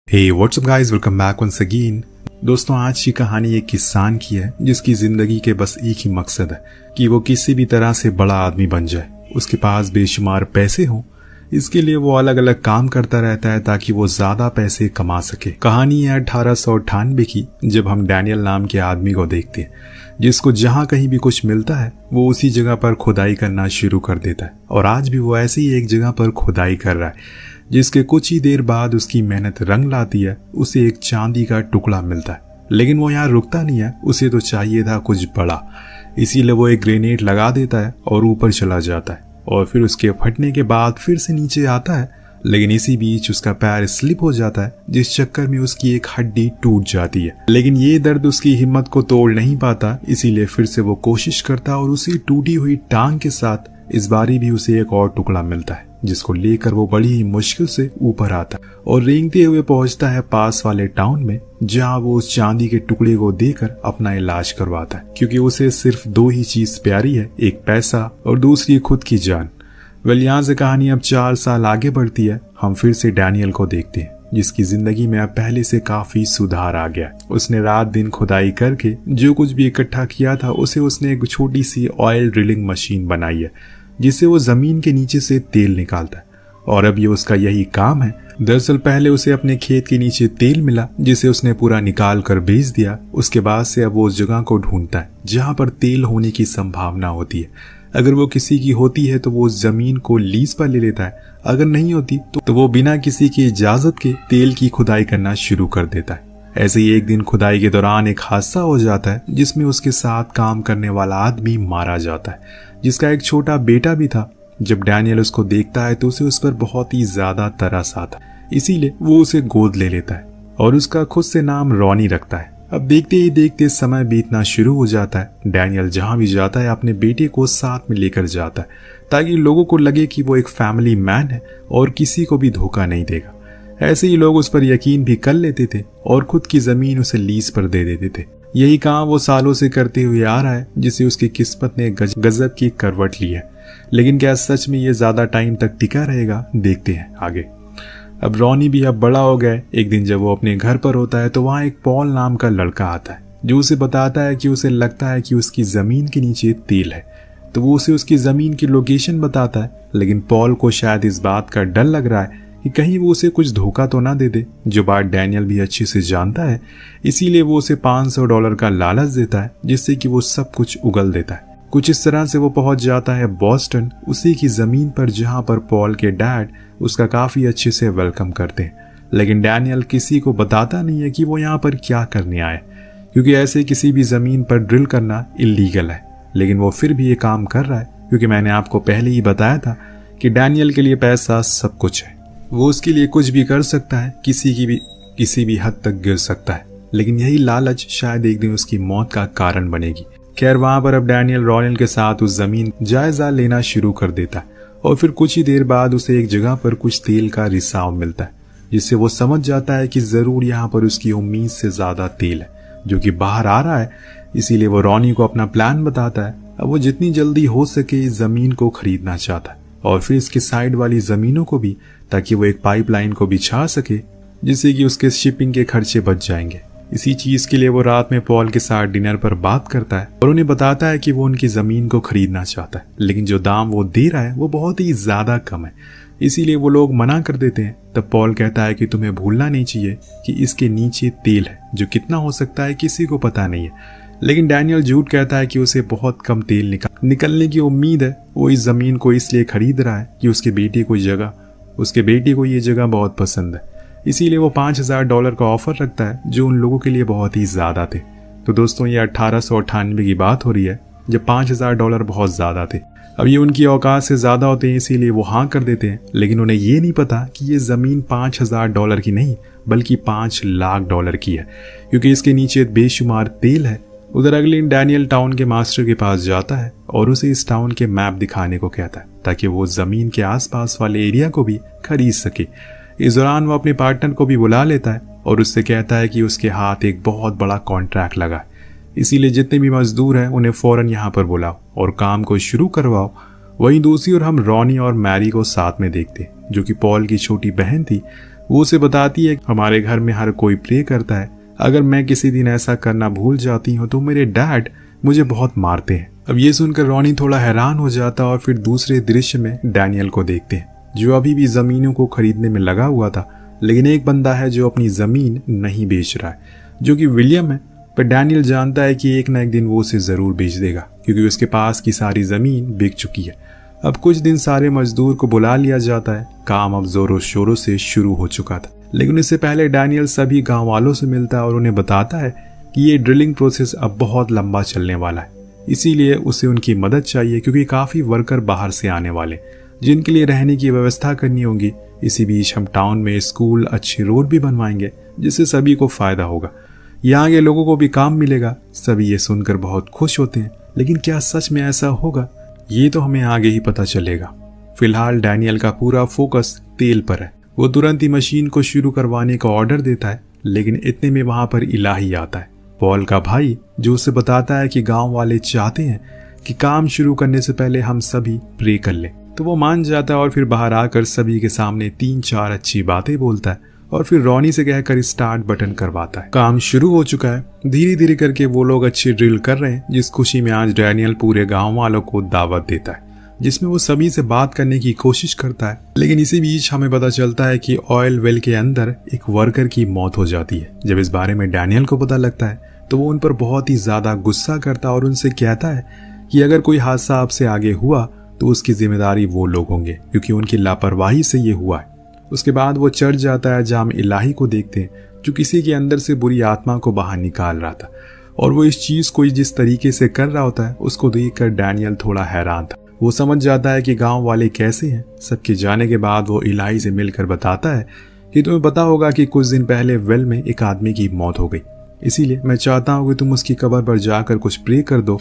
हे what's up guys, welcome back once again. दोस्तों, आज की कहानी एक किसान की है जिसकी जिंदगी के बस एक ही मकसद है कि वो किसी भी तरह से बड़ा आदमी बन जाए, उसके पास बेशुमार पैसे हों। इसके लिए वो अलग अलग काम करता रहता है ताकि वो ज्यादा पैसे कमा सके। कहानी है 1898 की, जब हम डैनियल नाम के आदमी को देखते हैं जिसको जहां कहीं भी कुछ मिलता है वो उसी जगह पर खुदाई करना शुरू कर देता है। और आज भी वो ऐसी ही एक जगह पर खुदाई कर रहा है जिसके कुछ ही देर बाद उसकी मेहनत रंग लाती है। उसे एक चांदी का टुकड़ा मिलता है, लेकिन वो यहाँ रुकता नहीं है, उसे तो चाहिए था कुछ बड़ा। इसीलिए वो एक ग्रेनेड लगा देता है और ऊपर चला जाता है और फिर उसके फटने के बाद फिर से नीचे आता है। लेकिन इसी बीच उसका पैर स्लिप हो जाता है, जिस चक्कर में उसकी एक हड्डी टूट जाती है। लेकिन ये दर्द उसकी हिम्मत को तोड़ नहीं पाता, इसीलिए फिर से वो कोशिश करता है और उसी टूटी हुई टांग के साथ इस बारी भी उसे एक और टुकड़ा मिलता है, जिसको लेकर वो बड़ी ही मुश्किल से ऊपर आता है और रेंगते हुए पहुंचता है पास वाले टाउन में, जहां वो उस चांदी के टुकड़े को देकर अपना इलाज करवाता है, क्योंकि उसे सिर्फ दो ही चीज प्यारी है, एक पैसा और दूसरी खुद की जान। यहाँ से कहानी अब 4 साल आगे बढ़ती है। हम फिर से डैनियल को देखते हैं जिसकी जिंदगी में अब पहले से काफी सुधार आ गया। उसने रात दिन खुदाई करके जो कुछ भी इकट्ठा किया था उसे उसने एक छोटी सी ऑयल ड्रिलिंग मशीन बनाई है, जिससे वो जमीन के नीचे से तेल निकालता है। और अब ये उसका यही काम है। दरअसल पहले उसे अपने खेत के नीचे तेल मिला, जिसे उसने पूरा निकाल कर बेच दिया। उसके बाद से अब वो उस जगह को ढूंढता है जहां पर तेल होने की संभावना होती है। अगर वो किसी की होती है तो वो उस जमीन को लीज पर ले लेता है, अगर नहीं होती तो वो बिना किसी की इजाजत के तेल की खुदाई करना शुरू कर देता है। ऐसे ही एक दिन खुदाई के दौरान एक हादसा हो जाता है, जिसमें उसके साथ काम करने वाला आदमी मारा जाता है, जिसका एक छोटा बेटा भी था। जब डैनियल उसको देखता है तो उसे उस पर बहुत ही ज्यादा तरस आता है, इसीलिए वो उसे गोद ले लेता है और उसका खुद से नाम रॉनी रखता है। अब देखते ही देखते समय बीतना शुरू हो जाता है। डैनियल जहां भी जाता है अपने बेटे को साथ में लेकर जाता है, ताकि लोगों को लगे कि वो एक फैमिली मैन है और किसी को भी धोखा नहीं देगा। ऐसे ही लोग उस पर यकीन भी कर लेते थे और खुद की जमीन उसे लीज पर दे देते थे। यही काम वो सालों से करते हुए आ रहा है, जिसे उसकी किस्मत ने गजब की करवट ली है। लेकिन क्या सच में ये ज्यादा टाइम तक टिका रहेगा? देखते हैं आगे। अब रॉनी भी अब बड़ा हो गया। एक दिन जब वो अपने घर पर होता है तो वहाँ एक पॉल नाम का लड़का आता है, जो उसे बताता है कि उसे लगता है कि उसकी जमीन के नीचे तेल है। तो वो उसे उसकी जमीन की लोकेशन बताता है, लेकिन पॉल को शायद इस बात का डर लग रहा है कि कहीं वो उसे कुछ धोखा तो ना दे दे, जो बात डैनियल भी अच्छे से जानता है। इसीलिए वो उसे $500 का लालच देता है, जिससे कि वो सब कुछ उगल देता है। कुछ इस तरह से वो पहुंच जाता है बॉस्टन, उसी की जमीन पर जहां पर पॉल के डैड उसका काफी अच्छे से वेलकम करते हैं। लेकिन डैनियल किसी को बताता नहीं है कि वो यहाँ पर क्या करने आए, क्योंकि ऐसे किसी भी जमीन पर ड्रिल करना इलीगल है। लेकिन वो फिर भी ये काम कर रहा है, क्योंकि मैंने आपको पहले ही बताया था कि डैनियल के लिए पैसा सब कुछ है। वो उसके लिए कुछ भी कर सकता है, किसी भी हद तक गिर सकता है। लेकिन यही लालच शायद एक दिन उसकी मौत का कारण बनेगी। खैर, वहां पर अब डैनियल रॉनिल के साथ उस जमीन जायजा लेना शुरू कर देता है और फिर कुछ ही देर बाद उसे एक जगह पर कुछ तेल का रिसाव मिलता है, जिससे वो समझ जाता है कि जरूर यहाँ पर उसकी उम्मीद से ज्यादा तेल है जो कि बाहर आ रहा है। इसीलिए वो रॉनी को अपना प्लान बताता है। अब वो जितनी जल्दी हो सके इस जमीन को खरीदना चाहता है और फिर इसके साइड वाली जमीनों को भी, ताकि वो एक पाइपलाइन को बिछा सके, जिससे कि उसके शिपिंग के खर्चे बच जाएंगे। इसी चीज के लिए वो रात में पॉल के साथ डिनर पर बात करता है और उन्हें बताता है कि वो उनकी जमीन को खरीदना चाहता है, लेकिन जो दाम वो दे रहा है वो बहुत ही ज्यादा कम है। इसीलिए वो लोग मना कर देते हैं। तब पॉल कहता है कि तुम्हें भूलना नहीं चाहिए कि इसके नीचे तेल है, जो कितना हो सकता है किसी को पता नहीं है। लेकिन डैनियल झूठ कहता है कि उसे बहुत कम तेल निकलने की उम्मीद है। वो इस जमीन को इसलिए खरीद रहा है कि उसके बेटे को ये जगह बहुत पसंद है। इसीलिए वो $5000 का ऑफर रखता है, जो उन लोगों के लिए बहुत ही ज्यादा थे। तो दोस्तों, ये 1898 की बात हो रही है, जब $5000 बहुत ज्यादा थे। अब ये उनकी औकात से ज्यादा होते हैं, इसीलिए वो हाँ कर देते हैं। लेकिन उन्हें ये नहीं पता कि ये जमीन $5000 की नहीं बल्कि $5 लाख की है, क्योंकि इसके नीचे बेशुमार तेल है। उधर अगले दिन डैनियल टाउन के मास्टर के पास जाता है और उसे इस टाउन के मैप दिखाने को कहता है, ताकि वो जमीन के आसपास वाले एरिया को भी खरीद सके। इस दौरान वो अपने पार्टनर को भी बुला लेता है और उससे कहता है कि उसके हाथ एक बहुत बड़ा कॉन्ट्रैक्ट लगा है, इसीलिए जितने भी मजदूर हैं उन्हें फौरन यहाँ पर बुलाओ और काम को शुरू करवाओ। वहीं दूसरी ओर हम रॉनी और मैरी को साथ में देखते, जो कि पॉल की छोटी बहन थी। वो उसे बताती है हमारे घर में हर कोई प्रे करता है, अगर मैं किसी दिन ऐसा करना भूल जाती हूँ तो मेरे डैड मुझे बहुत मारते हैं। अब ये सुनकर रॉनी थोड़ा हैरान हो जाता और फिर दूसरे दृश्य में डैनियल को देखते हैं जो अभी भी जमीनों को खरीदने में लगा हुआ था, लेकिन एक बंदा है जो अपनी जमीन नहीं बेच रहा है, जो कि विलियम है। पर डैनियल जानता है कि एक न एक दिन वो उसे जरूर बेच देगा क्योंकि उसके पास की सारी जमीन बिक चुकी है। अब कुछ दिन सारे मजदूर को बुला लिया जाता है। काम अब जोरों शोरों से शुरू हो चुका था, लेकिन इससे पहले डैनियल सभी गांव वालों से मिलता है और उन्हें बताता है कि ये ड्रिलिंग प्रोसेस अब बहुत लंबा चलने वाला है, इसीलिए उसे उनकी मदद चाहिए क्योंकि काफी वर्कर बाहर से आने वाले जिनके लिए रहने की व्यवस्था करनी होगी। इसी बीच हम टाउन में स्कूल, अच्छे रोड भी बनवाएंगे जिससे सभी को फायदा होगा, यहाँ के लोगों को भी काम मिलेगा। सभी ये सुनकर बहुत खुश होते हैं, लेकिन क्या सच में ऐसा होगा ये तो हमें आगे ही पता चलेगा। फिलहाल डैनियल का पूरा फोकस तेल पर है। वो तुरंत ही मशीन को शुरू करवाने का ऑर्डर देता है, लेकिन इतने में वहां पर इलाही आता है, पॉल का भाई, जो उसे बताता है कि गांव वाले चाहते हैं कि काम शुरू करने से पहले हम सभी प्रे कर लें। तो वो मान जाता है और फिर बाहर आकर सभी के सामने 3-4 अच्छी बातें बोलता है और फिर रॉनी से कहकर स्टार्ट बटन करवाता है। काम शुरू हो चुका है। धीरे धीरे करके वो लोग अच्छी ड्रिल कर रहे हैं, जिस खुशी में आज डैनियल पूरे गांव वालों को दावत देता है, जिसमें वो सभी से बात करने की कोशिश करता है। लेकिन इसी बीच हमें पता चलता है कि ऑयल वेल के अंदर एक वर्कर की मौत हो जाती है। जब इस बारे में डैनियल को पता लगता है तो वो उन पर बहुत ही ज्यादा गुस्सा करता है और उनसे कहता है कि अगर कोई हादसा आपसे आगे हुआ तो उसकी जिम्मेदारी वो लोग होंगे क्योंकि उनकी लापरवाही से ये हुआ है। उसके बाद वो चढ़ जाता है जहाँ हम इलाही को देखते हैं जो किसी के अंदर से बुरी आत्मा को बाहर निकाल रहा था, और वो इस चीज को जिस तरीके से कर रहा होता है उसको देखकर डैनियल थोड़ा हैरान था। वो समझ जाता है कि गांव वाले कैसे हैं। सबके जाने के बाद वो इलाही से मिलकर बताता है कि तुम्हें पता होगा कि कुछ दिन पहले वेल में एक आदमी की मौत हो गई, इसीलिए मैं चाहता हूँ कि तुम उसकी कब्र पर जाकर कुछ प्रे कर दो।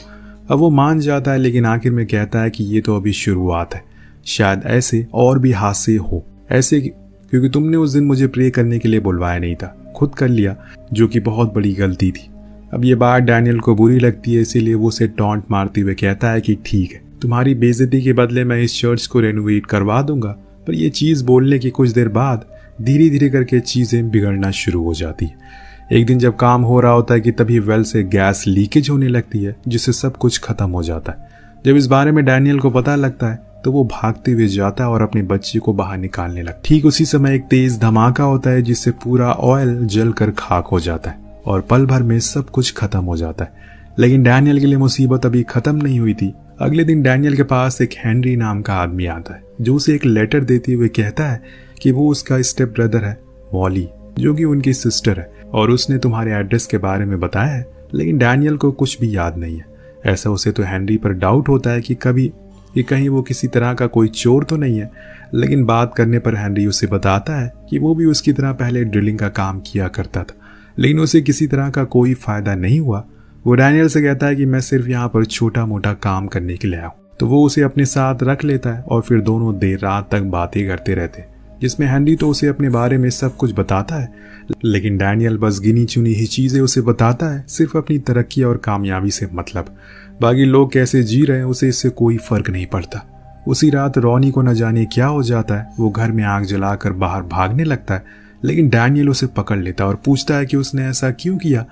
अब वो मान जाता है, लेकिन आखिर में कहता है कि ये तो अभी शुरुआत है, शायद ऐसे और भी हादसे हो, ऐसे क्योंकि तुमने उस दिन मुझे प्रे करने के लिए बुलवाया नहीं था, खुद कर लिया, जो कि बहुत बड़ी गलती थी। अब ये बात डैनियल को बुरी लगती है, इसीलिए वो उसे टॉन्ट मारते हुए कहता है कि ठीक है, तुम्हारी बेइज्जती के बदले मैं इस चर्च को रेनोवेट करवा दूंगा। पर यह चीज बोलने के कुछ देर बाद धीरे धीरे करके चीजें बिगड़ना शुरू हो जाती है। एक दिन जब काम हो रहा होता है कि तभी वेल से गैस लीकेज होने लगती है, जिससे सब कुछ खत्म हो जाता है। जब इस बारे में डैनियल को पता लगता है तो वो भागते हुए जाता है और अपने बच्चे को बाहर निकालने लगता है। ठीक उसी समय एक तेज धमाका होता है जिससे पूरा ऑयल जलकर खाक हो जाता है और पल भर में सब कुछ खत्म हो जाता है। लेकिन डैनियल के लिए मुसीबत अभी खत्म नहीं हुई थी। अगले दिन डैनियल के पास एक हेनरी नाम का आदमी आता है जो उसे एक लेटर देते हुए कहता है कि वो उसका स्टेप ब्रदर है मॉली, जो कि उनकी सिस्टर है, और उसने तुम्हारे एड्रेस के बारे में बताया है। लेकिन डैनियल को कुछ भी याद नहीं है। ऐसा उसे तो हेनरी पर डाउट होता है कि कहीं वो किसी तरह का कोई चोर तो नहीं है। लेकिन बात करने पर हेनरी उसे बताता है कि वो भी उसकी तरह पहले ड्रिलिंग का काम किया करता था, लेकिन उसे किसी तरह का कोई फायदा नहीं हुआ। वो डैनियल से कहता है कि मैं सिर्फ यहाँ पर छोटा मोटा काम करने के लिए आया हूँ। तो वो उसे अपने साथ रख लेता है और फिर दोनों देर रात तक बातें करते रहते, जिसमें हेनरी तो उसे अपने बारे में सब कुछ बताता है, लेकिन डैनियल बस गिनी चुनी ही चीजें उसे बताता है, सिर्फ अपनी तरक्की और कामयाबी से मतलब। बाकी लोग कैसे जी रहे हैं उसे इससे कोई फर्क नहीं पड़ता। उसी रात रॉनी को न जाने क्या हो जाता है, वो घर में आग जलाकर बाहर भागने लगता है, लेकिन डैनियल उसे पकड़ लेता है और पूछता है कि उसने ऐसा क्यों किया।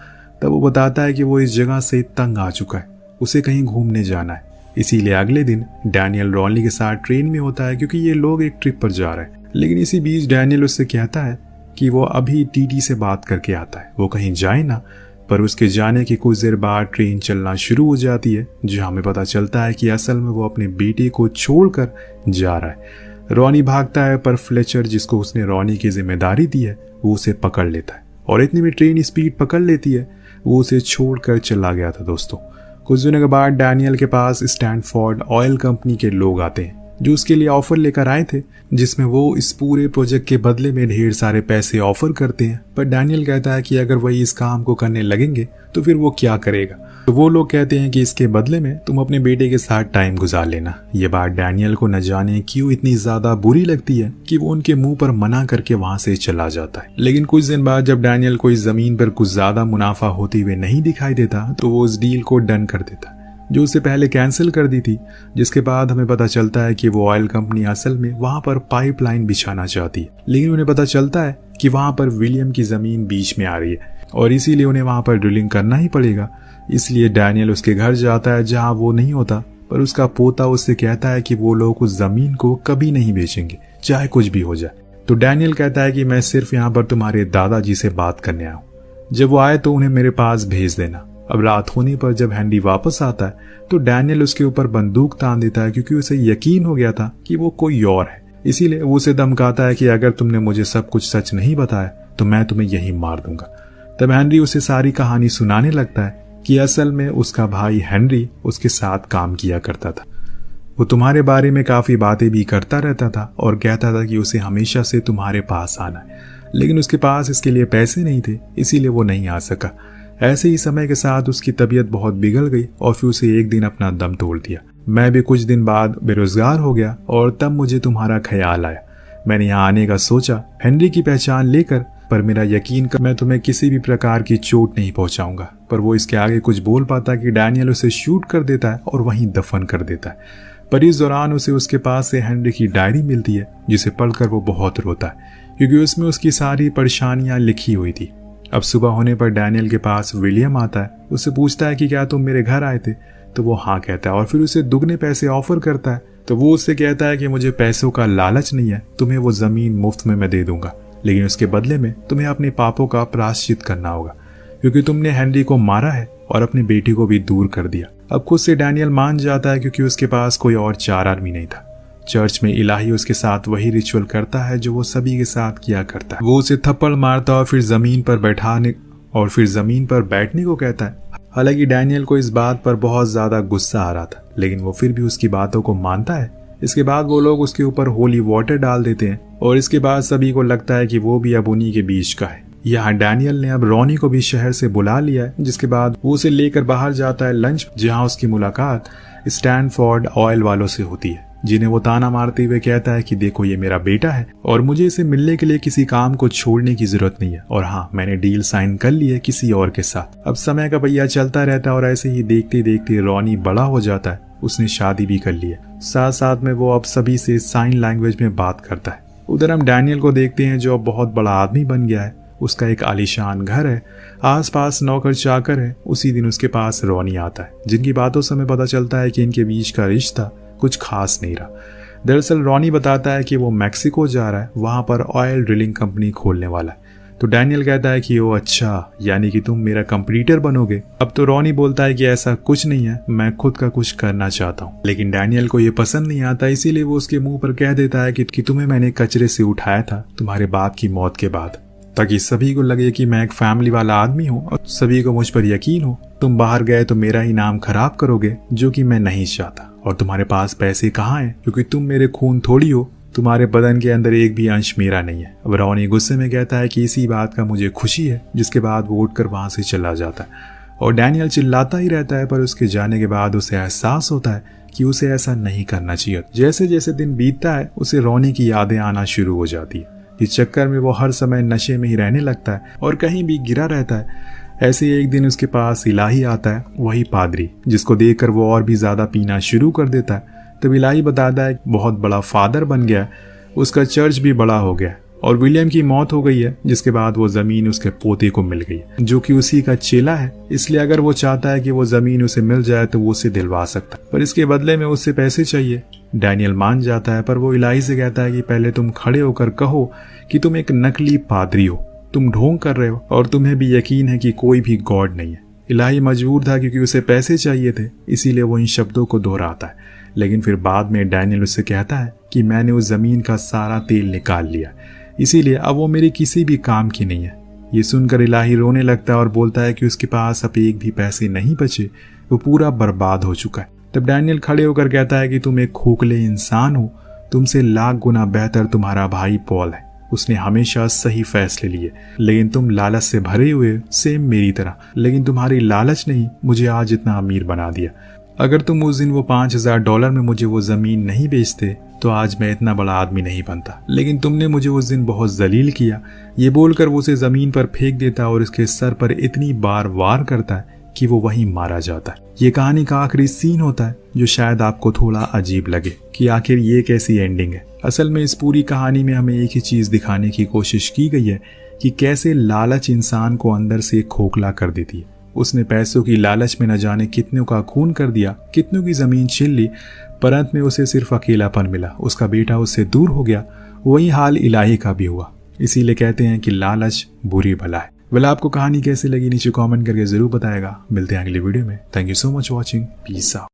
तब वो बताता है कि वो इस जगह से तंग आ चुका है, उसे कहीं घूमने जाना है। इसीलिए अगले दिन डैनियल रॉनी के साथ ट्रेन में होता है क्योंकि ये लोग एक ट्रिप पर जा रहे हैं। लेकिन इसी बीच डैनियल उससे कहता है कि वो अभी टीटी से बात करके आता है, वो कहीं जाए ना। पर उसके जाने के कुछ देर बाद ट्रेन चलना शुरू हो जाती है, जहाँ हमें पता चलता है कि असल में वो अपने बेटे को छोड़कर जा रहा है। रॉनी भागता है, पर फ्लेचर, जिसको उसने रॉनी की जिम्मेदारी दी है, वो उसे पकड़ लेता है और इतने में ट्रेन स्पीड पकड़ लेती है। वो उसे छोड़कर चला गया था। दोस्तों, कुछ दिनों के बाद डैनियल के पास स्टैनफोर्ड ऑयल कंपनी के लोग आते हैं जो उसके लिए ऑफर लेकर आए थे, जिसमें वो इस पूरे प्रोजेक्ट के बदले में ढेर सारे पैसे ऑफर करते हैं। पर डैनियल कहता है कि अगर वही इस काम को करने लगेंगे तो फिर वो क्या करेगा। तो वो लोग कहते हैं कि इसके बदले में तुम अपने बेटे के साथ टाइम गुजार लेना। ये बात डैनियल को न जाने क्यों इतनी ज्यादा बुरी लगती है कि वो उनके मुंह पर मना करके वहां से चला जाता है। लेकिन कुछ दिन बाद जब डैनियल को इस जमीन पर कुछ ज्यादा मुनाफा होते हुए नहीं दिखाई देता तो वो उस डील को डन कर देता। जो उसे पहले कैंसिल कर दी थी, जिसके बाद हमें पता चलता है कि वो ऑयल कंपनी असल में वहां पर पाइपलाइन बिछाना चाहती है, लेकिन उन्हें पता चलता है कि वहां पर विलियम की जमीन बीच में आ रही है और इसीलिए उन्हें वहां पर ड्रिलिंग करना ही पड़ेगा। इसलिए डैनियल उसके घर जाता है जहां वो नहीं होता, पर उसका पोता उससे कहता है कि वो लोग उस जमीन को कभी नहीं बेचेंगे, चाहे कुछ भी हो जाए। तो डैनियल कहता है कि मैं सिर्फ यहाँ पर तुम्हारे दादाजी से बात करने आया हूँ, जब वो आए तो उन्हें मेरे पास भेज देना। अब रात होने पर जब हेनरी वापस आता है तो डैनियल उसके ऊपर बंदूक तान देता है, क्योंकि उसे यकीन हो गया था कि वो कोई और है। इसीलिए वो उसे धमकाता है कि अगर तुमने मुझे सब कुछ सच नहीं बताया तो मैं तुम्हें यहीं मार दूंगा। तब हेनरी उसे सारी कहानी सुनाने लगता है कि असल में उसका भाई हेनरी उसके साथ काम किया करता था। वो तुम्हारे बारे में काफी बातें भी करता रहता था और कहता था कि उसे हमेशा से तुम्हारे पास आना है, लेकिन उसके पास इसके लिए पैसे नहीं थे, इसीलिए वो नहीं आ सका। ऐसे ही समय के साथ उसकी तबीयत बहुत बिगड़ गई और फिर उसे एक दिन अपना दम तोड़ दिया। मैं भी कुछ दिन बाद बेरोजगार हो गया और तब मुझे तुम्हारा ख्याल आया। मैंने यहाँ आने का सोचा हेनरी की पहचान लेकर, पर मेरा यकीन कर मैं तुम्हें किसी भी प्रकार की चोट नहीं पहुंचाऊंगा। पर वो इसके आगे कुछ बोल पाता कि डैनियल उसे शूट कर देता है और वहीं दफन कर देता है। पर इस दौरान उसे उसके पास से हेनरी की डायरी मिलती है, जिसे पढ़कर वो बहुत रोता है, क्योंकि उसमें उसकी सारी परेशानियां लिखी हुई थी। अब सुबह होने पर डैनियल के पास विलियम आता है, उससे पूछता है कि क्या तुम मेरे घर आए थे, तो वो हाँ कहता है और फिर उसे दुगने पैसे ऑफर करता है। तो वो उससे कहता है कि मुझे पैसों का लालच नहीं है, तुम्हें वो जमीन मुफ्त में मैं दे दूंगा, लेकिन उसके बदले में तुम्हें अपने पापों का प्रायश्चित करना होगा, क्योंकि तुमने हेनरी को मारा है और अपनी बेटी को भी दूर कर दिया। अब खुद से डैनियल मान जाता है, क्योंकि उसके पास कोई और चारा भी नहीं था। चर्च में इलाही उसके साथ वही रिचुअल करता है जो वो सभी के साथ किया करता है। वो उसे थप्पड़ मारता और फिर जमीन पर बैठने को कहता है। हालांकि डैनियल को इस बात पर बहुत ज्यादा गुस्सा आ रहा था, लेकिन वो फिर भी उसकी बातों को मानता है। इसके बाद वो लोग उसके ऊपर होली वाटर डाल देते हैं और इसके बाद सभी को लगता है कि वो भी अब उन्हीं के बीच का है। यहाँ डैनियल ने अब रॉनी को भी शहर से बुला लिया है, जिसके बाद वो उसे लेकर बाहर जाता है लंच, जहाँ उसकी मुलाकात स्टैनफोर्ड ऑयल वालों से होती है, जिन्हें वो ताना मारते हुए कहता है कि देखो ये मेरा बेटा है और मुझे इसे मिलने के लिए किसी काम को छोड़ने की जरूरत नहीं है, और हाँ मैंने डील साइन कर ली है किसी और के साथ। अब समय का पहिया चलता रहता है और ऐसे ही देखते देखते रॉनी बड़ा हो जाता है, उसने शादी भी कर ली है। साथ साथ में वो अब सभी से साइन लैंग्वेज में बात करता है। उधर हम डैनियल को देखते हैं जो अब बहुत बड़ा आदमी बन गया है। उसका एक आलीशान घर है, आसपास नौकर चाकर है। उसी दिन उसके पास रॉनी आता है, जिनकी बातों से हमें पता चलता है कि इनके बीच का रिश्ता कुछ खास नहीं रहा। दरअसल रॉनी बताता है कि वो मैक्सिको जा रहा है, वहां पर ऑयल ड्रिलिंग कंपनी खोलने वाला है। तो डैनियल कहता है कि ओ अच्छा, यानी कि तुम मेरा कंप्लीटर बनोगे। अब तो रॉनी बोलता है कि ऐसा कुछ नहीं है, मैं खुद का कुछ करना चाहता हूँ। लेकिन डैनियल को ये पसंद नहीं आता, इसीलिए वो उसके मुंह पर कह देता है कि तुम्हें मैंने कचरे से उठाया था तुम्हारे बाप की मौत के बाद, ताकि सभी को लगे कि मैं एक फैमिली वाला आदमी हूँ और सभी को मुझ पर यकीन हो। तुम बाहर गए तो मेरा ही नाम खराब करोगे, जो कि मैं नहीं चाहता। और तुम्हारे पास पैसे कहाँ हैं, क्योंकि तुम मेरे खून थोड़ी हो, तुम्हारे बदन के अंदर एक भी अंश मेरा नहीं है। अब रॉनी गुस्से में कहता है कि इसी बात का मुझे खुशी है, जिसके बाद वो उठकर वहां से चला जाता है और डैनियल चिल्लाता ही रहता है। पर उसके जाने के बाद उसे एहसास होता है कि उसे ऐसा नहीं करना चाहिए। जैसे जैसे दिन बीतता है उसे रॉनी की यादें आना शुरू हो जाती है। इस चक्कर में वो हर समय नशे में ही रहने लगता है और कहीं भी गिरा रहता है। ऐसे ही एक दिन उसके पास इलाही आता है, वही पादरी, जिसको देखकर वो और भी ज्यादा पीना शुरू कर देता है। तब इलाही बताता है बहुत बड़ा फादर बन गया, उसका चर्च भी बड़ा हो गया और विलियम की मौत हो गई है, जिसके बाद वो जमीन उसके पोते को मिल गई, जो कि उसी का चेला है। इसलिए अगर वो चाहता है कि वो जमीन उसे मिल जाए तो वो उसे दिलवा सकता है, पर इसके बदले में उससे पैसे चाहिए। डैनियल मान जाता है, पर वो इलाही से कहता है कि पहले तुम खड़े होकर कहो कि तुम एक नकली पादरी हो, तुम ढोंग कर रहे हो और तुम्हें भी यकीन है कि कोई भी गॉड नहीं है। इलाही मजबूर था क्योंकि उसे पैसे चाहिए थे, इसीलिए वो इन शब्दों को दोहराता है। लेकिन फिर बाद में डैनियल उससे कहता है कि मैंने उस जमीन का सारा तेल निकाल लिया, इसीलिए अब वो मेरी किसी भी काम की नहीं है। ये सुनकर इलाही रोने लगता है और बोलता है कि उसके पास अब एक भी पैसे नहीं बचे, वो पूरा बर्बाद हो चुका है। तब डैनियल खड़े होकर कहता है कि तुम एक खोखले इंसान हो, तुमसे लाख गुना बेहतर तुम्हारा भाई पॉल है, उसने हमेशा सही फैसले लिए, लेकिन तुम लालच से भरे हुए, सेम मेरी तरह। लेकिन तुम्हारी लालच नहीं मुझे आज इतना अमीर बना दिया। अगर तुम उस दिन वो $5000 में मुझे वो जमीन नहीं बेचते तो आज मैं इतना बड़ा आदमी नहीं बनता, लेकिन तुमने मुझे उस दिन बहुत जलील किया। ये बोलकर वो उसे जमीन पर फेंक देता और उसके सर पर इतनी बार वार करता है कि वो वहीं मारा जाता है। ये कहानी का आखिरी सीन होता है जो शायद आपको थोड़ा अजीब लगे कि आखिर ये कैसी एंडिंग है। असल में इस पूरी कहानी में हमें एक ही चीज दिखाने की कोशिश की गई है कि कैसे लालच इंसान को अंदर से खोखला कर देती है। उसने पैसों की लालच में न जाने कितनों का खून कर दिया, कितनों की जमीन छीन ली, पर अंत में उसे सिर्फ अकेलापन मिला। उसका बेटा उससे दूर हो गया। वही हाल इलाही का भी हुआ। इसीलिए कहते हैं कि लालच बुरी भला है। वेल, आपको कहानी कैसी लगी नीचे कमेंट करके जरूर बताएगा। मिलते हैं अगली वीडियो में। Thank you so much watching. Peace out.